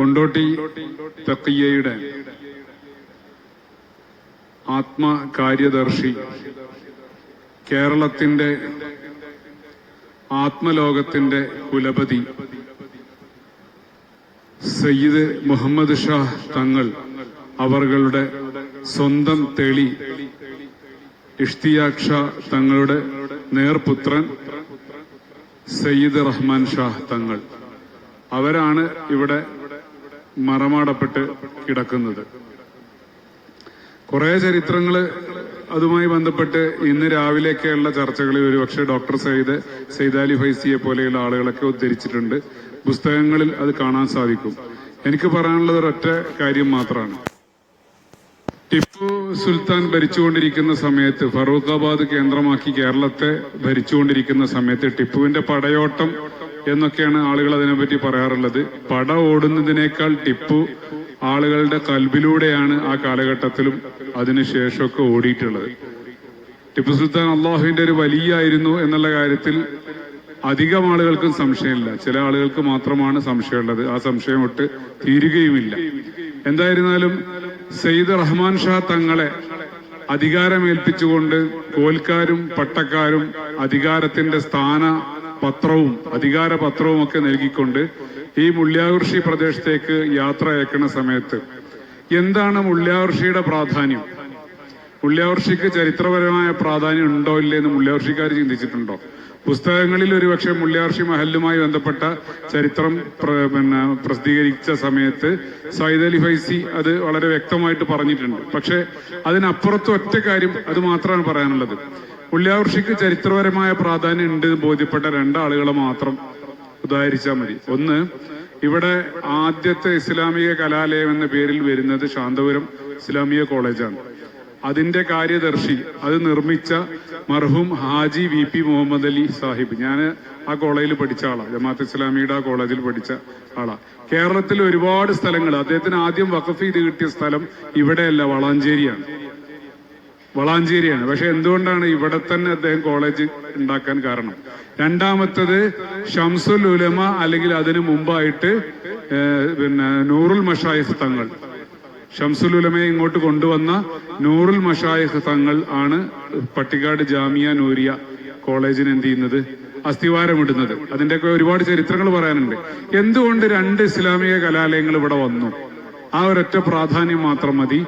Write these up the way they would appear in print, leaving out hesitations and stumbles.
കൊണ്ടോട്ടി തഖിയ്യയുടെ ആത്മകാര്യദർശി, കേരളത്തിന്റെ ആത്മലോകത്തിന്റെ കുലപതി സയ്യിദ് മുഹമ്മദ് ഷാ തങ്ങൾ അവர்களுടെ സ്വന്തം തെളി ഇഷ്തിയാഖ് ഷാ തങ്ങളുടെ നേർപുത്രൻ സയ്യിദ് റഹ്മാൻ ഷാ തങ്ങൾ, അവരാണ് ഇവിടെ മറമാടപ്പെട്ട് കിടക്കുന്നത്. കുറെ ചരിത്രങ്ങള് അതുമായി ബന്ധപ്പെട്ട് ഇന്ന് രാവിലെയൊക്കെയുള്ള ചർച്ചകളിൽ ഒരുപക്ഷെ ഡോക്ടർ സയ്യിദ് അലി ഫൈസിയെ പോലെയുള്ള ആളുകളൊക്കെ ഉദ്ധരിച്ചിട്ടുണ്ട്. പുസ്തകങ്ങളിൽ അത് കാണാൻ സാധിക്കും. എനിക്ക് പറയാനുള്ളത് ഒരൊറ്റ കാര്യം മാത്രമാണ്. ടിപ്പു സുൽത്താൻ ഭരിച്ചുകൊണ്ടിരിക്കുന്ന സമയത്ത്, ഫറൂഖാബാദ് കേന്ദ്രമാക്കി കേരളത്തെ ഭരിച്ചുകൊണ്ടിരിക്കുന്ന സമയത്ത് ടിപ്പുവിന്റെ പടയോട്ടം എന്നൊക്കെയാണ് ആളുകൾ അതിനെപ്പറ്റി പറയാറുള്ളത്. പട ഓടുന്നതിനേക്കാൾ ടിപ്പു ആളുകളുടെ കൽബിലൂടെയാണ് ആ കാലഘട്ടത്തിലും അതിനുശേഷമൊക്കെ ഓടിയിട്ടുള്ളത്. ടിപ്പു സുൽത്താൻ അള്ളാഹുവിന്റെ ഒരു വലിയായിരുന്നു എന്നുള്ള കാര്യത്തിൽ അധികം ആളുകൾക്കും സംശയമില്ല. ചില ആളുകൾക്ക് മാത്രമാണ് സംശയമുള്ളത്. ആ സംശയം ഒട്ട് തീരുകയുമില്ല. എന്തായിരുന്നാലും സയ്യിദ് റഹ്മാൻ ഷാ തങ്ങളെ അധികാരമേൽപ്പിച്ചുകൊണ്ട് കോൽക്കാരും പട്ടക്കാരും അധികാരത്തിന്റെ സ്ഥാനപത്രവും അധികാരപത്രവും ഒക്കെ നൽകിക്കൊണ്ട് ഈ മുള്ളിയാകുറിശി പ്രദേശത്തേക്ക് യാത്ര അയക്കുന്ന സമയത്ത് എന്താണ് മുള്ളിയാകുറിശിയുടെ പ്രാധാന്യം? മുള്ളിയാകുറിശിക്ക് ചരിത്രപരമായ പ്രാധാന്യം ഉണ്ടോ ഇല്ലെന്ന് മുള്ളിയാകുറിശിക്കാർ ചിന്തിച്ചിട്ടുണ്ടോ? പുസ്തകങ്ങളിൽ ഒരുപക്ഷെ മുള്ളിയാകുറിശി മഹല്ലുമായി ബന്ധപ്പെട്ട ചരിത്രം പ്രസിദ്ധീകരിച്ച സമയത്ത് സയ്യിദ് അലി ഫൈസി അത് വളരെ വ്യക്തമായിട്ട് പറഞ്ഞിട്ടുണ്ട്. പക്ഷെ അതിനപ്പുറത്ത് ഒറ്റ കാര്യം അത് മാത്രമാണ് പറയാനുള്ളത്. മുള്ളിയാകുറിശിക്ക് ചരിത്രപരമായ പ്രാധാന്യം ഉണ്ട് എന്ന് ബോധ്യപ്പെട്ട രണ്ടാളുകളെ മാത്രം ഉദാഹരിച്ചാൽ മതി. ഒന്ന്, ഇവിടെ ആദ്യത്തെ ഇസ്ലാമിക കലാലയം എന്ന പേരിൽ വരുന്നത് ശാന്തപുരം ഇസ്ലാമിക കോളേജാണ്. അതിന്റെ കാര്യദർശി, അത് നിർമ്മിച്ച മർഹൂം ഹാജി VP മുഹമ്മദ് അലി സാഹിബ്, ഞാൻ ആ കോളേജിൽ പഠിച്ച ആളാണ്. ജമാഅത്ത് ഇസ്ലാമിയുടെ ആ കോളേജിൽ പഠിച്ച ആളാണ്. കേരളത്തിൽ ഒരുപാട് സ്ഥലങ്ങൾ, അദ്ദേഹത്തിന് ആദ്യം വഖഫ് ചെയ്ത് കിട്ടിയ സ്ഥലം ഇവിടെയല്ല, വളാഞ്ചേരിയാണ്. പക്ഷെ എന്തുകൊണ്ടാണ് ഇവിടെ തന്നെ അദ്ദേഹം കോളേജ് ഉണ്ടാക്കാൻ കാരണം? രണ്ടാമത്തത് ഷംസുൽ ഉലമ, അല്ലെങ്കിൽ അതിനു മുമ്പായിട്ട് നൂറുൽ മഷായിഖ് തങ്ങൾ, ഷംസുൽ ഉലമയെ ഇങ്ങോട്ട് കൊണ്ടുവന്ന നൂറുൽ മഷായിഖ് തങ്ങൾ ആണ് പട്ടിക്കാട് ജാമിയ നൂരിയ കോളേജിന് എന്ത് ചെയ്യുന്നത്, അസ്ഥിവാരമിടുന്നത്. അതിന്റെയൊക്കെ ഒരുപാട് ചരിത്രങ്ങൾ പറയാനുണ്ട്. എന്തുകൊണ്ട് രണ്ട് ഇസ്ലാമിക കലാലയങ്ങൾ ഇവിടെ വന്നു? ആ ഒരൊറ്റ പ്രാധാന്യം മാത്രം മതി.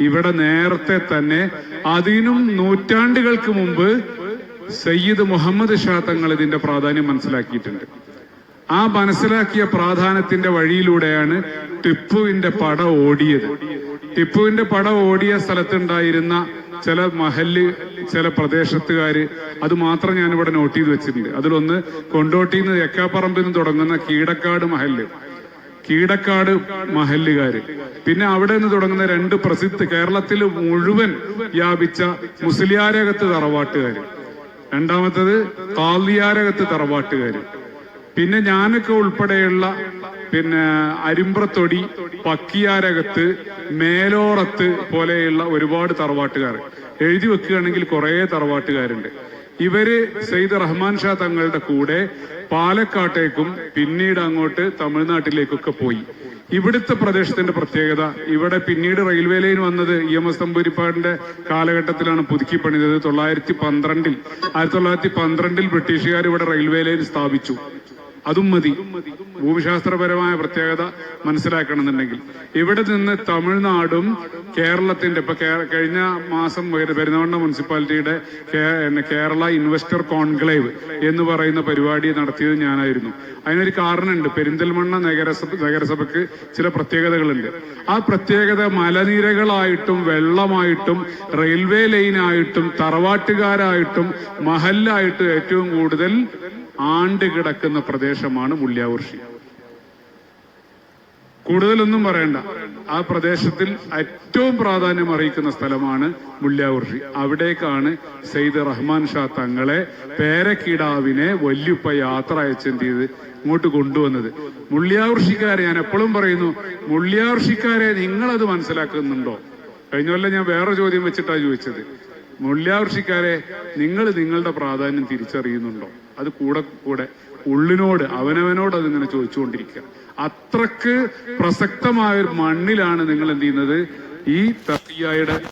ഇവിടെ നേരത്തെ തന്നെ അതിനും നൂറ്റാണ്ടുകൾക്ക് മുമ്പ് സയ്യിദ് മുഹമ്മദ് ഷാ തങ്ങൾ ഇതിന്റെ പ്രാധാന്യം മനസ്സിലാക്കിയിട്ടുണ്ട്. ആ മനസ്സിലാക്കിയ പ്രാധാന്യത്തിന്റെ വഴിയിലൂടെയാണ് ടിപ്പുവിന്റെ പട ഓടിയത്. ടിപ്പുവിന്റെ പട ഓടിയ സ്ഥലത്തുണ്ടായിരുന്ന ചില മഹല്ല്, ചില പ്രദേശത്തുകാര്, അത് മാത്രം ഞാനിവിടെ നോട്ട് ചെയ്ത് വെച്ചിട്ടുണ്ട്. അതിലൊന്ന് കൊണ്ടോട്ടിയിൽ നിന്ന് എക്കാപ്പറമ്പിൽ നിന്ന് തുടങ്ങുന്ന കീടക്കാട് മഹല്ലുകാര്, പിന്നെ അവിടെ നിന്ന് തുടങ്ങുന്ന രണ്ട് പ്രസിദ്ധ കേരളത്തിൽ മുഴുവൻ വ്യാപിച്ച മുസ്ലിയാരകത്ത് തറവാട്ടുകാര്, രണ്ടാമത്തത് കാളിയാരകത്ത് തറവാട്ടുകാര്, പിന്നെ ഞാനൊക്കെ ഉൾപ്പെടെയുള്ള അരിമ്പ്രത്തൊടി, പക്കിയാരകത്ത്, മേലോറത്ത് പോലെയുള്ള ഒരുപാട് തറവാട്ടുകാർ എഴുതി വെക്കുകയാണെങ്കിൽ കുറെ തറവാട്ടുകാരുണ്ട്. ഇവര് സയ്യിദ് റഹ്മാൻ ഷാ തങ്ങളുടെ കൂടെ പാലക്കാട്ടേക്കും പിന്നീട് അങ്ങോട്ട് തമിഴ്നാട്ടിലേക്കൊക്കെ പോയി. ഇവിടുത്തെ പ്രദേശത്തിന്റെ പ്രത്യേകത, ഇവിടെ പിന്നീട് റെയിൽവേ ലൈൻ വന്നത് EMS തമ്പൂരിപ്പാടിന്റെ കാലഘട്ടത്തിലാണ് പുതുക്കി പണിതത്. 1912 ബ്രിട്ടീഷുകാർ ഇവിടെ റെയിൽവേ ലൈൻ സ്ഥാപിച്ചു. അതും മതി. ഭൂമിശാസ്ത്രപരമായ പ്രത്യേകത മനസ്സിലാക്കണമെന്നുണ്ടെങ്കിൽ ഇവിടെ നിന്ന് തമിഴ്നാടും കേരളത്തിന്റെ, ഇപ്പൊ കഴിഞ്ഞ മാസം പെരുന്തൽമണ്ണ മുനിസിപ്പാലിറ്റിയുടെ കേരള ഇൻവെസ്റ്റർ കോൺക്ലേവ് എന്ന് പറയുന്ന പരിപാടി നടത്തിയത് ഞാനായിരുന്നു. അതിനൊരു കാരണമുണ്ട്. പെരിന്തൽമണ്ണ നഗരസഭയ്ക്ക് ചില പ്രത്യേകതകളുണ്ട്. ആ പ്രത്യേകത മലനിരകളായിട്ടും വെള്ളമായിട്ടും റെയിൽവേ ലൈനായിട്ടും തറവാട്ടുകാരായിട്ടും മഹല്ലായിട്ടും ഏറ്റവും കൂടുതൽ ആണ്ട് കിടക്കുന്ന പ്രദേശമാണ് മുള്ളിയാകുറിശി. കൂടുതലൊന്നും പറയണ്ട, ആ പ്രദേശത്തിൽ ഏറ്റവും പ്രാധാന്യം അറിയിക്കുന്ന സ്ഥലമാണ് മുള്ളിയാകുറിശി. അവിടേക്കാണ് സയ്യിദ് റഹ്മാൻ ഷാ തങ്ങളെ പേരക്കിടാവിനെ വല്യുപ്പ യാത്ര അയച്ചെന്ത് ചെയ്ത് ഇങ്ങോട്ട് കൊണ്ടുവന്നത്. മുള്ളിയാകുറിശിക്കാരെ ഞാൻ എപ്പോഴും പറയുന്നു, മുള്ളിയാകുറിശിക്കാരെ നിങ്ങളത് മനസ്സിലാക്കുന്നുണ്ടോ? കഴിഞ്ഞ കൊല്ലം ഞാൻ വേറെ ചോദ്യം വെച്ചിട്ടാണ് ചോദിച്ചത്. മുള്ളിയാകൃഷിക്കാരെ നിങ്ങൾ നിങ്ങളുടെ പ്രാധാന്യം തിരിച്ചറിയുന്നുണ്ടോ? അത് കൂടെ ഉള്ളിനോട് അവനവനോട് അതിങ്ങനെ ചോദിച്ചുകൊണ്ടിരിക്കുക. അത്രക്ക് പ്രസക്തമായ ഒരു മണ്ണിലാണ് നിങ്ങൾ എന്ത് ചെയ്യുന്നത്? ഈ തഖിയയുടെ